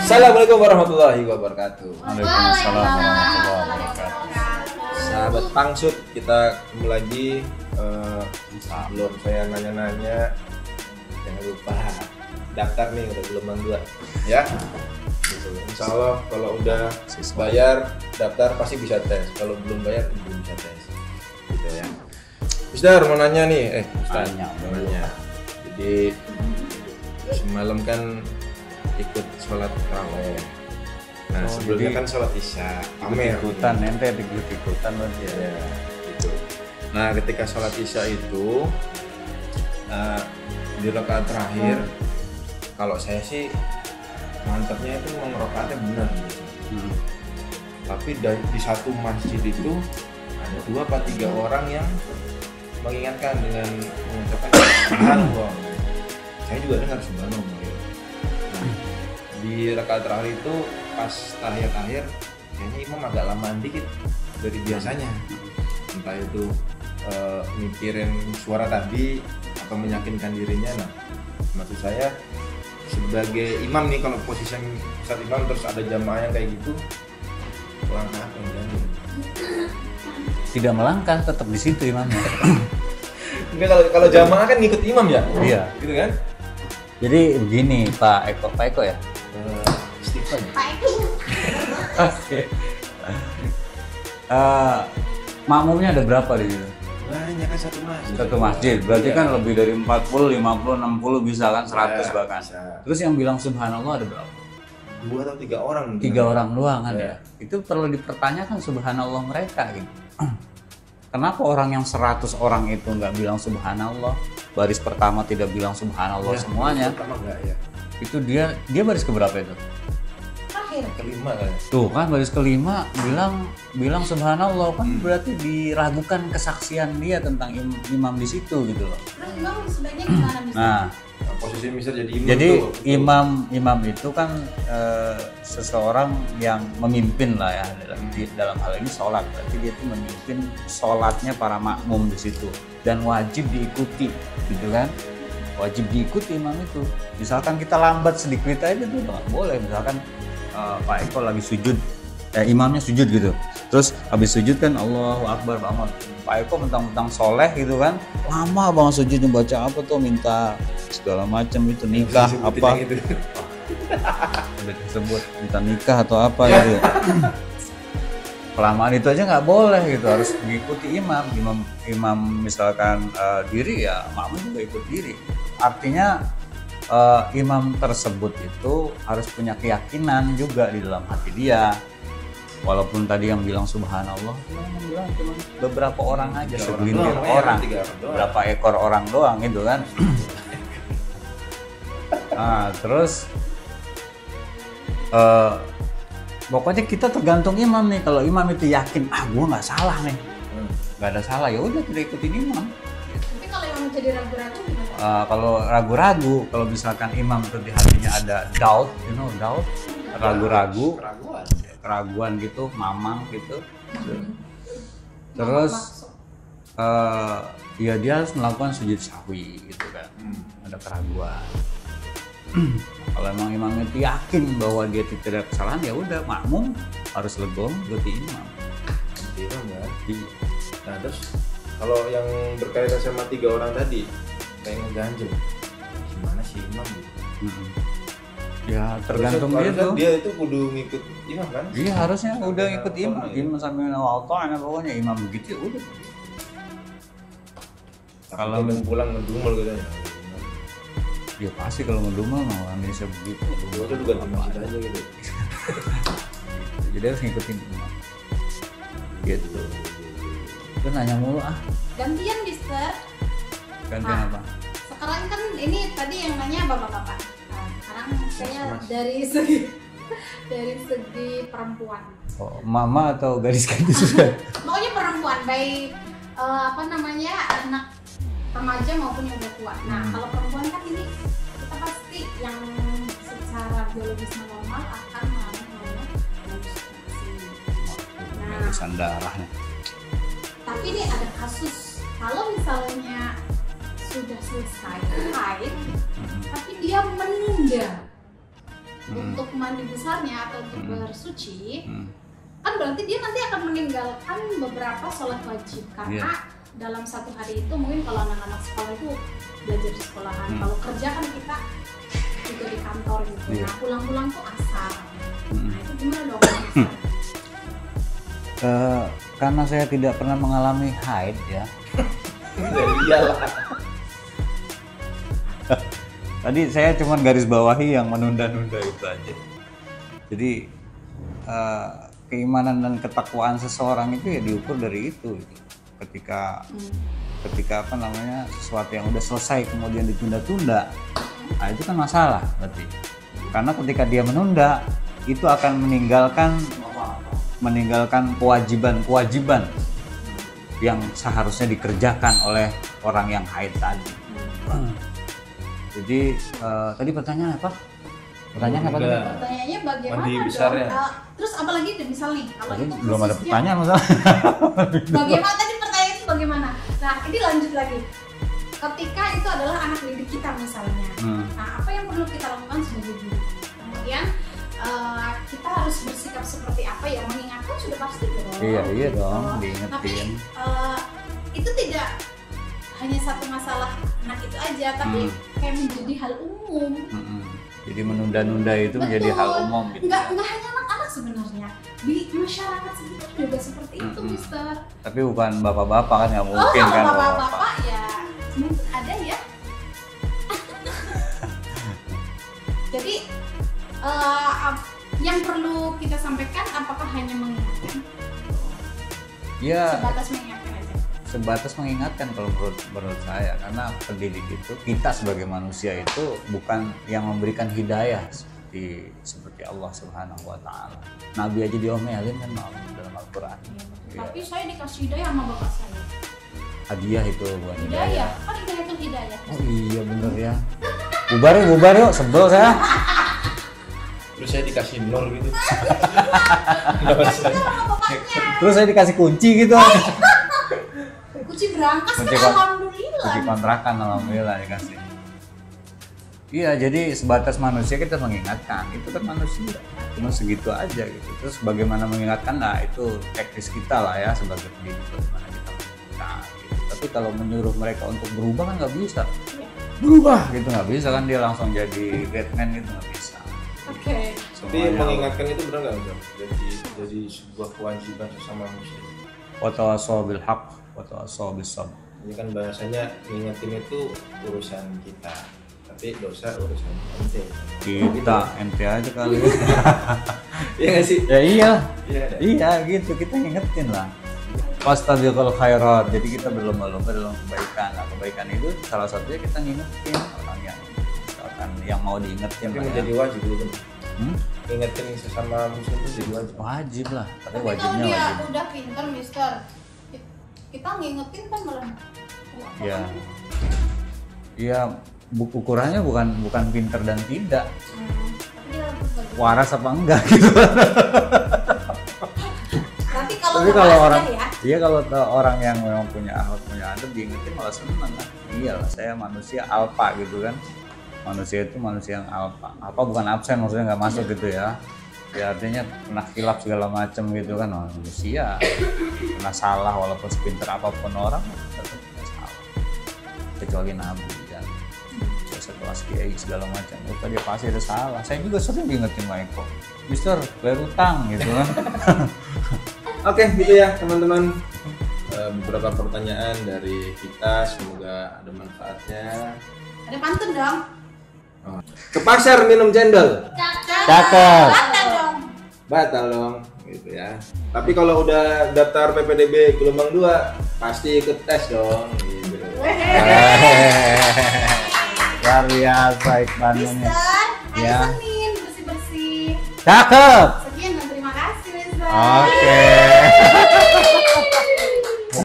Assalamualaikum warahmatullahi wabarakatuh. Waalaikumsalam warahmatullahi wabarakatuh. Sahabat Pangsut, kita ketemu lagi. Sebelum saya nanya-nanya, jangan lupa daftar nih, udah gelombang 2 ya. Gitu. Insya Allah kalau udah bayar daftar pasti bisa tes. Kalau belum bayar belum bisa tes. Gitu ya. Ustaz mau nanya nih, Ustaz mau nanya. Jadi semalam kan ikut sholat tarawih. Nah sebelumnya kan sholat isya, pamer. Ikutan, ente ikutan berarti ya. Gitu. Nah ketika sholat isya itu di rakaat terakhir, kalau saya sih mantapnya itu memang rakaatnya benar. Tapi di satu masjid itu ada 2 atau 3 orang yang mengingatkan dengan mengucapkan subhanallah. Saya juga dengar subhanallah. Di rakaat terakhir itu pas tahiyat akhir kayaknya imam agak lamaan dikit dari biasanya, entah itu mikirin suara tadi atau meyakinkan dirinya. Nah maksud saya sebagai imam nih, kalau posisi saat imam terus ada jamaah yang kayak gitu, langkah apa yang jadi? Tidak melangkah, tetap di situ imamnya. Enggak, kalau jamaah kan ngikut imam ya? Iya. Gitu kan? Jadi begini Pak Eko ya. Stephen. Oke. Makmumnya ada berapa di situ? Banyak kan satu masjid. Satu masjid, berarti Iya. kan lebih dari 40, 50, 60 bisa kan, 100 Ya, bahkan. bisa. Terus yang bilang subhanallah ada berapa? 2 atau 3 orang. 3 orang doang kan Ya. ya. Itu perlu dipertanyakan subhanallah mereka gitu. Kenapa orang yang 100 orang itu nggak bilang subhanallah? Baris pertama tidak bilang subhanallah Ya, semuanya. pertama enggak ya. Itu dia baris keberapa itu? Kelima kan. Tuh kan baris kelima bilang subhanallah kan berarti diragukan kesaksian dia tentang imam di situ gitu loh. Terus imam sebaiknya gimana misalnya? Nah, Posisi misal jadi imam jadi tuh. imam itu kan seseorang yang memimpin lah ya dalam hal ini sholat. Berarti dia itu memimpin sholatnya para makmum di situ dan wajib diikuti, gitu kan? Wajib diikuti imam itu. Misalkan kita lambat sedikit aja itu nggak boleh. Misalkan Pak Eko lagi sujud, imamnya sujud gitu. Terus habis sujud kan Allahu Akbar banget. Pak Eko mentang-mentang soleh gitu kan, lama banget sujudnya, baca apa tuh, minta segala macam itu, nikah apa gitu. udah disebut minta nikah atau apa gitu. Kelamaan itu aja nggak boleh gitu, harus mengikuti imam misalkan diri ya makmum juga ikut diri. Artinya imam tersebut itu harus punya keyakinan juga di dalam hati dia. Walaupun tadi yang bilang subhanallah, yang bilang cuma beberapa orang aja, segelintir orang, berapa ekor orang doang gitu kan. Nah terus pokoknya kita tergantung imam nih. Kalau imam itu yakin gua nggak salah nih, nggak ada salah, ya udah kita ikutin imam. Tapi kalau imam jadi ragu-ragu gimana? Kalau ragu-ragu, kalau misalkan imam itu di hatinya ada doubt, doubt, ragu-ragu, keraguan gitu, mamang gitu. Terus ya dia harus melakukan sujud sahwi gitu kan. Ada keraguan. Kalau emang imam itu yakin bahwa dia tidak ada kesalahan, ya udah makmum harus legowo ikuti imam. Imam ya. Nah terus kalau yang berkaitan sama 3 orang tadi kayak ngeganjel, gimana sih imam gitu? Ya tergantung dia Harusnya tuh. dia itu kudu ngikut imam kan? Iya harusnya udah ikut imam. Ya. Imam sambil nawalto'ana pokoknya imam begitu ya udah. Kalau pulang ngedumel gitu ya. Ya pasti kalau ngedumel mau Indonesia begitu. Itu juga di masjid aja gitu. Jadi harus ngikutin imam. Gitu. Itu nanya mulu Gantian Mister. Gantian apa? Sekarang kan ini tadi yang nanya bapak-bapak. Nah, sekarang saya dari segi perempuan. Oh, mama atau gadis gadis juga? Pokoknya perempuan, baik anak remaja maupun yang udah tua. Nah, kalau perempuan kan ini kita pasti yang secara biologis normal akan mengalami menstruasi. Urusan darahnya. Tapi ini ada kasus kalau misalnya sudah selesai haid, tapi dia menunda untuk mandi besarnya atau untuk bersuci, kan berarti dia nanti akan meninggalkan beberapa sholat wajib karena dalam satu hari itu mungkin kalau anak-anak sekolah itu belajar di sekolahan, kalau kerja kan kita juga di kantor gitu. Nah pulang-pulang tuh asar. Nah itu gimana dong? Karena saya tidak pernah mengalami haid ya. Iyalah. Tadi saya cuma garis bawahi yang menunda-nunda itu aja. Jadi keimanan dan ketakwaan seseorang itu ya diukur dari itu. Ketika apa namanya sesuatu yang udah selesai kemudian ditunda-tunda, nah itu kan masalah berarti. Karena ketika dia menunda itu akan meninggalkan kewajiban yang seharusnya dikerjakan oleh orang yang haid tadi. Jadi tadi pertanyaan apa? Pertanyaan apa? Pertanyaannya bagaimana mandi dong? besarnya. Terus apalagi deh misal nih kalau itu Belum ada khususnya- pertanyaan masalah. Bagaimana tadi pertanyaan itu bagaimana? Nah ini lanjut lagi. Ketika itu adalah anak didik kita misalnya, nah apa yang perlu kita lakukan sebagai guru? Kemudian kita harus bersikap seperti apa ya? Mengingatkan sudah pasti dong. Iya dong, Tapi diingetin. itu tidak hanya satu masalah anak itu aja, tapi kayak menjadi hal umum. Jadi menunda-nunda itu menjadi hal umum gitu. Nggak hanya anak-anak sebenarnya, di masyarakat sekitar juga seperti itu, Mister. Tapi bukan bapak-bapak kan nggak mungkin kan bapak-bapak ya mungkin ada ya. Jadi yang perlu kita sampaikan apakah hanya mengingatkan? Ya, Sebatas mengingatkan aja. sebatas mengingatkan kalau menurut saya, karena pendidik itu kita sebagai manusia itu bukan yang memberikan hidayah seperti Allah Subhanahu wa taala. Nabi aja diomelin kan dalam Al-Qur'an. Tapi saya dikasih hidayah sama bapak saya. Hadiah itu bukan Hidayah, hidayah. kan hidayah itu hidayah. Oh iya bener ya. Bubar yuk, sebel saya. Terus saya dikasih nur gitu. Terus saya dikasih kunci gitu. Kunci berangkas Kunci kan alhamdulillah. Kunci kontrakan alhamdulillah dikasih. Iya, jadi sebatas manusia kita mengingatkan, itu kan manusia, cuma segitu aja gitu. Terus bagaimana mengingatkan, nah itu teknis kita lah ya sebagai pendidik, bagaimana kita mengingatkan gitu. Tapi kalau menyuruh mereka untuk berubah kan nggak bisa, berubah gitu nggak bisa kan, dia langsung jadi Batman gitu nggak bisa. Oke. Tapi mengingatkan itu benar nggak Ustaz? Jadi sebuah kewajiban sesama manusia. Wa tawassaw bil haqq wa tawassaw bis sabr. Ini kan bahasanya ngingetin itu urusan kita, tapi dosa urusan ente. Kita ente aja kali. Iya nggak sih? Ya iya. Iya. Iya gitu, kita ngingetin lah. Fastabiqul khairat, jadi kita berlomba-lomba dalam kebaikan. Nah, kebaikan itu salah satunya kita ngingetin orang yang misalkan yang mau diingetin Tapi lah ya. menjadi wajib gitu. Hmm? Ingetin sesama muslim itu jadi wajib. Wajib lah, tapi Tapi kalau wajibnya dia wajib. udah pinter, Mister, kita ngingetin kan malah. Iya. Iya, ukurannya bukan pinter dan tidak, Tapi dia harus bagi. waras apa enggak gitu. Berarti kalau Tapi kalau ngebahas orang, ya, iya kalau orang yang memang punya akhlak, punya adab, diingetin malah seneng kan. Iya lah, saya manusia alfa gitu kan. Manusia itu manusia yang alfa. Apa bukan absen, maksudnya nggak masuk gitu ya. Ya artinya pernah khilaf segala macam gitu kan. Oh, manusia pernah salah walaupun sepinter apapun orang tetap punya salah. Kecuali Nabi kan. Sekelas kiai segala macam. Itu dia pasti ada salah. Saya juga sering diingetin sama Eko. Mister, bayar utang gitu kan. Oke, gitu ya teman-teman. Beberapa pertanyaan dari kita, semoga ada manfaatnya. ada pantun dong. Ke pasar minum cendol, Cakep. Batal dong. batal dong, gitu ya. Tapi kalau udah daftar PPDB gelombang 2, pasti ikut tes dong, gitu. Luar biasa iklannya nih. Mister, hari Ya. Senin bersih-bersih. Cakep. Sekian dan terima kasih, Mister. Oke.